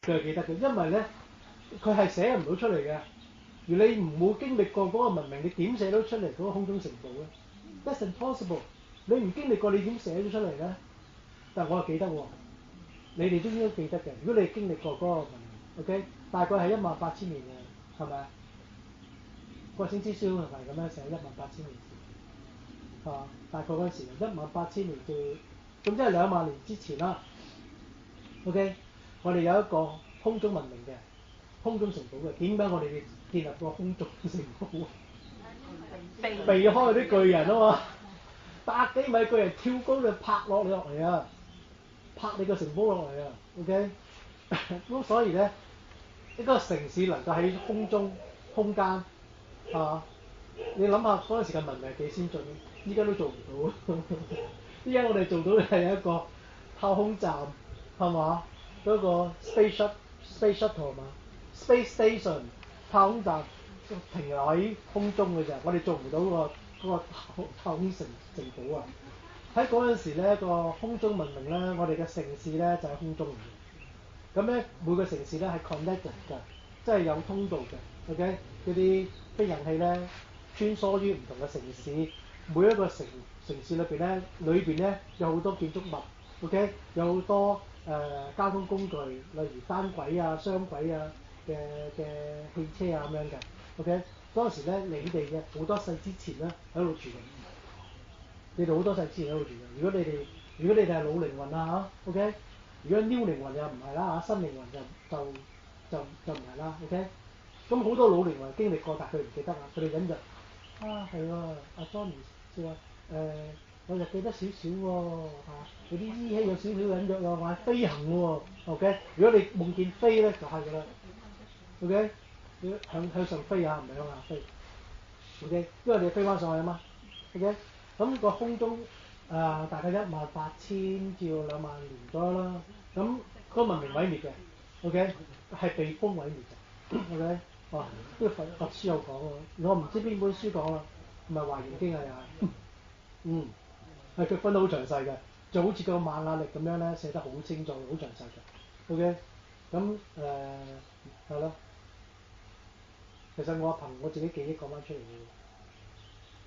佢係記得嘅，因為咧佢係寫唔到出嚟嘅。而你唔冇經歷過嗰個文明，你點寫到出嚟嗰個空中城堡咧？That's impossible。你唔經歷過，你點寫咗出嚟咧？但係我係記得喎，你哋都應該記得嘅。如果你經歷過嗰個文明 ，OK， 大概係18000年嘅，係咪啊？個先知書係咪咁樣寫？18000年前，大概嗰陣時18000年至，咁即係2萬年之前啦。OK， 我哋有一個空中文明嘅空中城堡嘅。點解我哋要建立個空中城堡啊？避開啲巨人啊嘛，100幾米巨人跳高就拍落嚟啊，拍你個城堡落嚟啊。OK， 咁所以咧，一個城市能夠喺空中空間你諗下嗰陣時嘅文明幾先進，依家都做唔到。依家我哋做到嘅係一個太空站係嘛，嗰個 space shuttle 嘛 ，space station 太空站停留喺空中嘅啫，我哋做唔到嗰個太空城堡啊！喺嗰陣時咧，個空中文明咧，我哋嘅城市咧就喺空中嚟嘅。咁咧每個城市咧係 connected 嘅，即係有通道嘅。OK， 嗰啲飛行器咧穿梭於唔同嘅城市，每一個城市裏邊咧有好多建築物。OK， 有好多交通工具，例如單軌啊、雙軌啊嘅汽車啊咁樣嘅。OK， 當時咧你哋嘅好多世之前咧喺度住緊，你哋好多世之前喺度住緊。如果你哋係老靈魂啊嚇 OK， 如果 new 靈魂又唔係啦嚇，新靈魂就唔係啦 OK。咁好多老靈魂經歷過，但係佢唔記得啊，佢哋隱約係喎，阿 Johnny 就話我就記得少少喎嗰啲依稀有少少隱約話飛行喎 OK。如果你夢見飛咧就係㗎啦 OK， 向上飛啊，唔係向下飛 OK， 因為你飛翻上去啊嘛 OK。咁個空中大概18000至2萬年左右啦。咁個文明毀滅嘅 OK， 係被風毀滅嘅 OK。呢個佛書有講喎，我唔知邊本書講啦，唔係《華嚴經》啊又係，係佢分得好詳細嘅，就好似個瑪雅曆咁樣咧，寫得好清楚、好詳細嘅。OK， 咁係咯，其實我憑我自己記憶講翻出嚟嘅，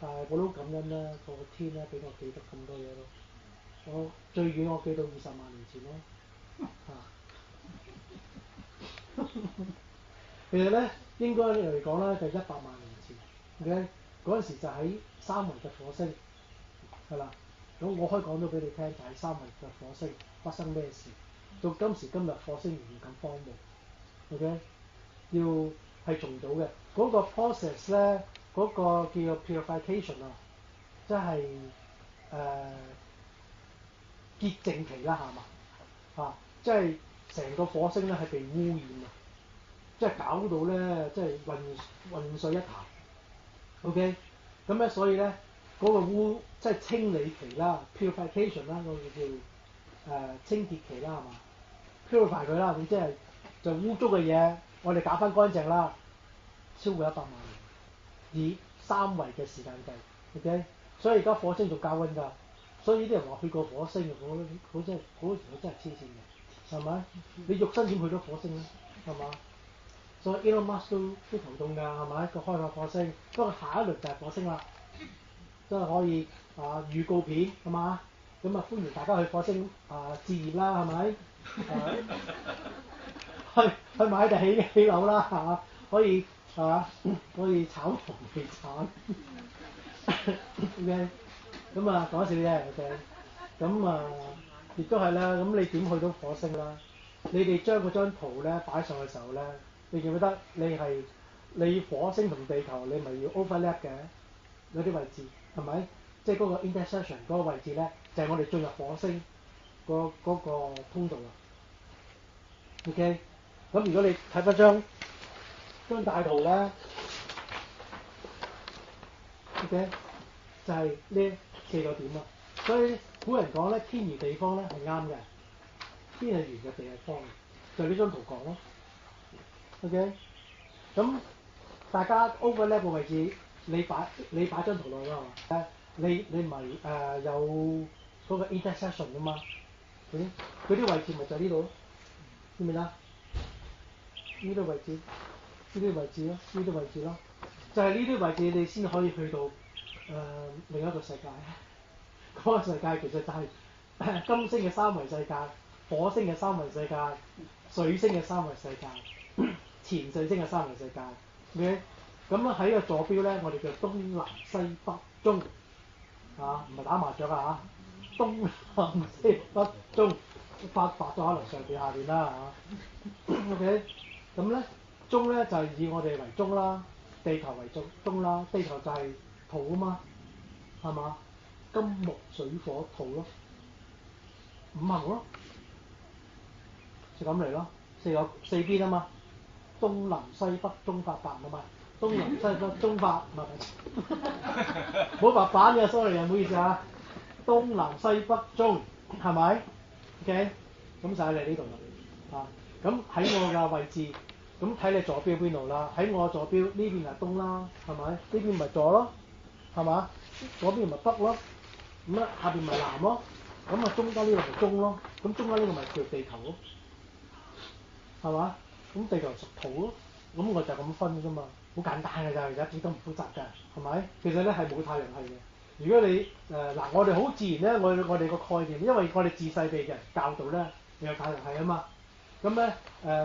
但係我都感恩啦，個天咧俾我記得咁多嘢咯。我最遠我記到20萬年前咯，其實咧應該嚟講咧就100萬年前 ，OK， 嗰陣時就喺三維嘅火星，係啦。咁我可以講到俾你聽，就喺三維嘅火星發生咩事。到今時今日火星仍然咁荒蕪 ，OK， 要係重組嘅嗰個 process 咧，嗰個叫做 purification 啊，即係潔淨期啦，係嘛即係成個火星咧係被污染啊！即係搞到咧，即係混水一潭。OK， 咁咧所以咧嗰個即係清理期啦 ，purification 啦，嗰個叫清潔期啦，係嘛 ？purify 佢啦，咁即係就污糟嘅嘢，我哋搞翻乾淨啦。超過100萬年，以3維嘅時間計 ，OK， 所以而家火星仲較溫㗎。所以啲人話去過火星嘅，我真係嗰時我真係黐線嘅，係咪？你肉身點去到火星咧？係嘛？所以 Elon Musk 都頭痛㗎，係咪？佢開發火星，不過下一輪就係火星啦，真係可以預告片係嘛？咁歡迎大家去火星置業啦，係咪？去買地起樓啦嚇，可以係嘛？可以炒房地產。OK， 咁講笑啫 OK， 咁亦都係啦。咁你點去到火星啦？你哋將嗰張圖咧擺上嘅時候咧，你記唔記得你火星同地球你咪要 overlap 嘅有啲位置係咪？即係嗰個 intersection 嗰個位置咧，就係我哋進入火星嗰個通道啊。OK， 咁如果你睇翻張大圖咧 ，OK， 就係呢4個點啊。所以古人講咧，天圓地方咧係啱嘅，天係圓嘅，地係方嘅，就呢張圖講咯。OK， 咁大家 overlap 個位置，你擺張圖落去啦係嘛？你咪有嗰個 intersection 㗎嘛？嗰啲位置咪就係呢度咯，知唔知啊？呢啲位置，呢啲位置咯，呢啲位置咯，就係呢啲位置你先可以去到另一個世界。嗰個世界其實就係金星嘅三維世界、火星嘅三維世界、水星嘅三維世界、前水星嘅三維世界。OK， 咁啊喺個坐標咧，我哋叫東南西北中啊，唔係打麻雀啊嚇，東南西北中發咗可能上邊下邊啦嚇。OK， 咁咧中咧就係以我哋為中啦，地球為中啦，地球就係土啊嘛，係嘛？金木水火土咯，五行咯，就咁嚟咯，四邊啊嘛，東南西北中發白啊嘛，東南西北中發唔係冇白板嘅 ，sorry 啊，唔好意思啊，東南西北中係咪 ？OK， 咁就喺你呢度啦，啊，咁喺我嘅位置，咁睇你左標邊度啦，喺我左標呢邊係東啦，係咪？呢邊咪左咯，係嘛？左邊咪北咯。咁啊，下邊咪南咯，咁啊中間呢個咪中咯，咁中間呢個咪叫地球咯，係嘛？咁地球屬土咯，咁我就咁分㗎嘛，好簡單㗎咋，其實一啲都唔複雜㗎，係咪？其實咧係冇太陽系嘅。如果你嗱，我哋好自然咧，我哋個概念，因為我哋自細被人教導咧，有太陽系啊嘛。咁咧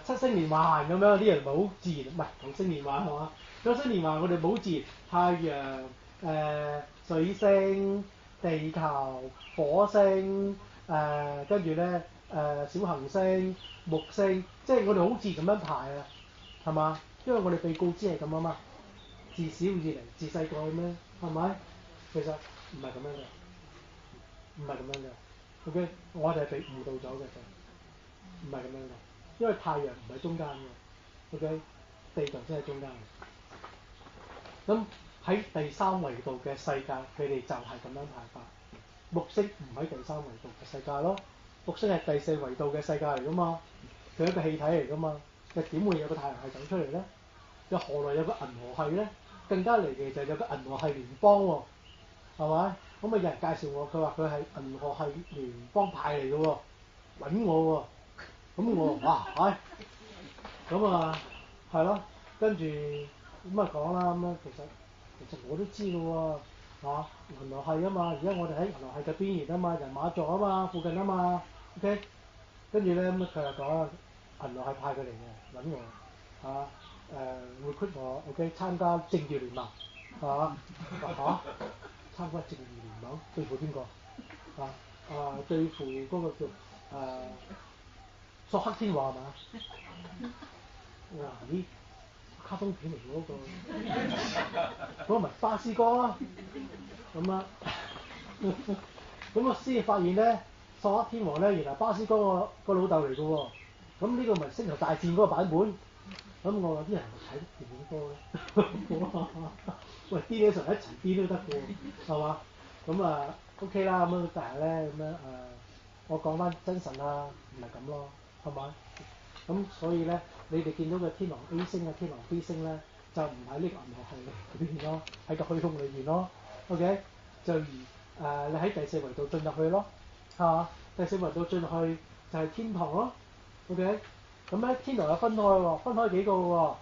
七星連環咁樣，啲人咪好自然，唔係九星連環係嘛？九星連環我哋冇自然，太陽水星。地球、火星，跟住咧小行星、木星，即係我哋好自然咁樣排啊，係嘛？因為我哋被告知係咁啊嘛，自小以嚟，自細個咁樣，係咪？其實唔係咁樣嘅，唔係咁樣嘅。OK， 我哋係被誤導咗嘅，唔係咁樣嘅，因為太陽唔喺中間嘅 ，OK， 地球先喺中間嘅。咁喺第三維度嘅世界，佢哋就係咁樣排法。木星唔喺第三維度嘅世界咯，木星係第四維度嘅世界嚟噶嘛，佢係一個氣體嚟噶嘛，又點會有個太陽系走出嚟咧？又何來有個銀河系咧？更加離奇就係有個銀河系聯邦喎，係咪？咁啊有人介紹我，佢話佢係銀河系聯邦派嚟嘅喎，揾我喎，咁我哇唉，咁啊係咯，跟住咁啊講啦，咁啊其實我都知嘅喎。銀河系啊嘛，而家我哋喺銀河系嘅邊緣啊嘛，人馬座啊嘛，附近啊嘛 ，OK， 跟住咧咁佢又講銀河系派佢嚟嘅，揾我recruit我 ，OK， 參加正義聯盟，係嘛？參加正義聯盟對付邊個？對付嗰個叫索克天王係嘛？我話咦？卡通片嚟嗰個，嗰個咪巴斯光咯，咁啊，咁我先發現咧，索克天王咧原來巴斯光個老豆嚟嘅喎，咁呢個咪星球大戰嗰個版本，咁我話啲人睇電影多咧，喂癲起上一齊癲都得嘅喎，係嘛？咁啊 OK 啦，咁但係咧咁樣我講翻真實啦，唔係咁咯，係嘛？咁所以咧，你哋見到嘅天狼 A 星啊、天狼 B 星咧，就唔喺呢個銀河系裏邊咯，喺個虛空裏邊咯。OK， 就而你喺第四維度進入去咯，係嘛？第四維度進入去就係天堂咯。OK， 咁咧天堂有分開喎，分開幾個喎，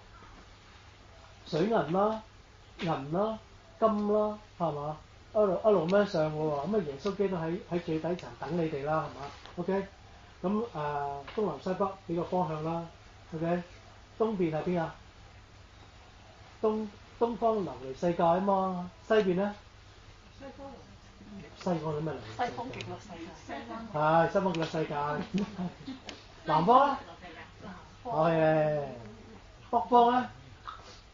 水銀啦、銀啦、金啦，係嘛？一路咁樣上嘅喎，咁啊耶穌基督喺最底層等你哋啦，係嘛 ？OK。咁東南西北幾個方向啦 ，OK， 東邊係邊啊？東方流離世界啊嘛，西邊咧？西方有咩流離世界？西方極樂世界。係西方極樂世界。南方咧？係北方咧？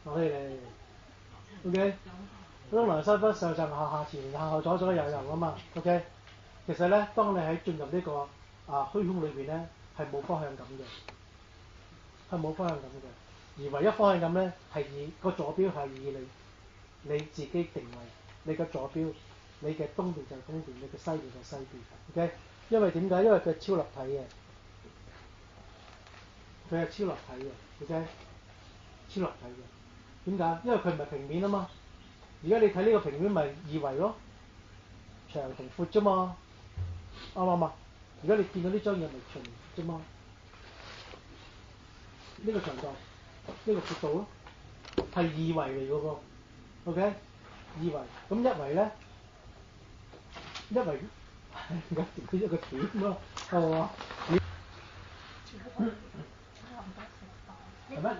係 OK， 東南西北上上下下前前後後左左右右啊嘛 ，OK。其實咧，當你喺進入呢個虛空裏邊咧，係冇方向感嘅，係冇方向感嘅。而唯一方向感咧，係以個左標係以你自己定位，你嘅左標，你嘅東邊就係東邊，你嘅西邊就係西邊。OK， 因為點解？因為佢係超立體嘅，佢係超立體嘅。OK， 超立體嘅。點解？因為佢唔係平面啊嘛。而家你睇呢個平面咪二維咯，長同闊啫嘛，啱唔啱啊？而家你見到呢張嘢咪長啫嘛。呢個長度，呢個闊度咯，係二維嚟嘅噃 ，OK？ 二維，咁一維咧，一維而家調咗一個點咯，係嘛？係咩？